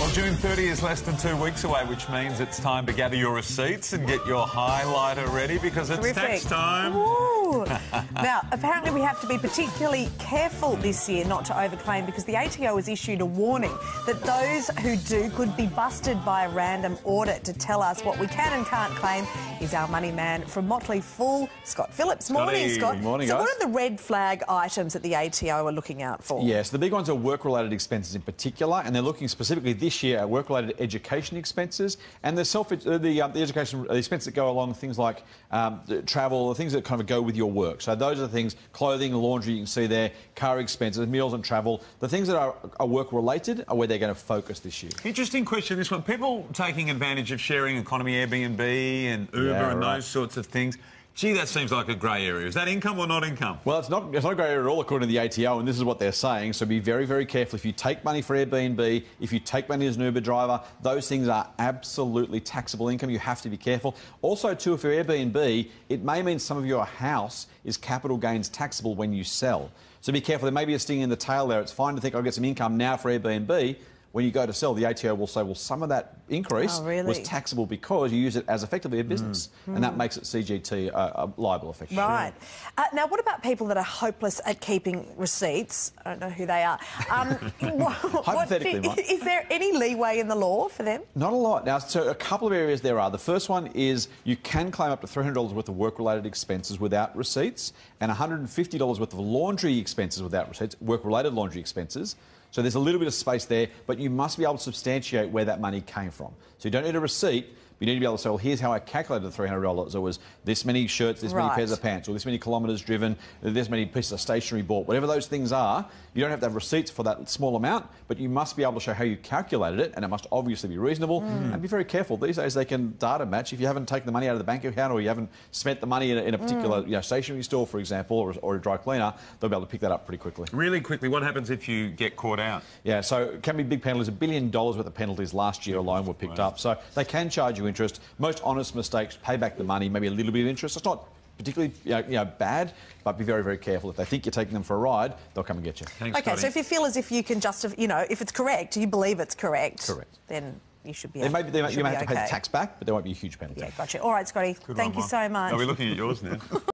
Well, June 30 is less than 2 weeks away, which means it's time to gather your receipts and get your highlighter ready because it's tax time. Ooh. Now, apparently we have to be particularly careful this year not to overclaim because the ATO has issued a warning that those who do could be busted by a random audit. To tell us what we can and can't claim is our money man from Motley Fool, Scott Phillips. Morning, Scott. Good morning, so guys. what are the red flag items that the ATO are looking out for? Yes, the big ones are work-related expenses in particular, and they're looking specifically this year at work-related education expenses and the education expenses that go along things like travel, the things that kind of go with your work. So those are the things: clothing, laundry, you can see there, car expenses, meals and travel. The things that are work-related are where they're going to focus this year. Interesting question, this one. People taking advantage of sharing economy, Airbnb and Uber and those sorts of things. Gee, that seems like a grey area. Is that income or not income? Well, it's not a grey area at all, according to the ATO, and this is what they're saying. So be very, very careful. If you take money for Airbnb, if you take money as an Uber driver, those things are absolutely taxable income. You have to be careful. Also, too, if you're Airbnb, it may mean some of your house is capital gains taxable when you sell. So be careful. There may be a sting in the tail there. It's fine to think I'll get some income now for Airbnb. When you go to sell, the ATO will say, well, some of that increase was taxable because you use it as effectively a business. And that makes it CGT liable effectively. Right. Now, what about people that are hopeless at keeping receipts? I don't know who they are. Hypothetically, Mike. Is there any leeway in the law for them? Not a lot. Now, so a couple of areas there are. The first one is you can claim up to $300 worth of work-related expenses without receipts and $150 worth of laundry expenses without receipts, work-related laundry expenses. So there's a little bit of space there, but you must be able to substantiate where that money came from. So you don't need a receipt, but you need to be able to say, well, here's how I calculated the $300. It was this many shirts, this many pairs of pants, or this many kilometres driven, this many pieces of stationery bought. Whatever those things are, you don't have to have receipts for that small amount, but you must be able to show how you calculated it, and it must obviously be reasonable. And be very careful. These days they can data match. If you haven't taken the money out of the bank account or you haven't spent the money in a particular stationery store, for example, or a dry cleaner, they'll be able to pick that up pretty quickly. Really quickly, what happens if you get caught out? Yeah, so it can be big penalties. $1 billion worth of penalties last year alone were picked up. So they can charge you interest. Most honest mistakes pay back the money, maybe a little bit of interest. It's not particularly bad, but be very, very careful. If they think you're taking them for a ride, they'll come and get you. Thanks, okay, so if you feel as if you can justify, if it's correct, you believe it's correct, then you should be you may have to pay the tax back, but there won't be a huge penalty. Yeah, gotcha. All right, Scotty, thank you so much. Are we looking at yours now?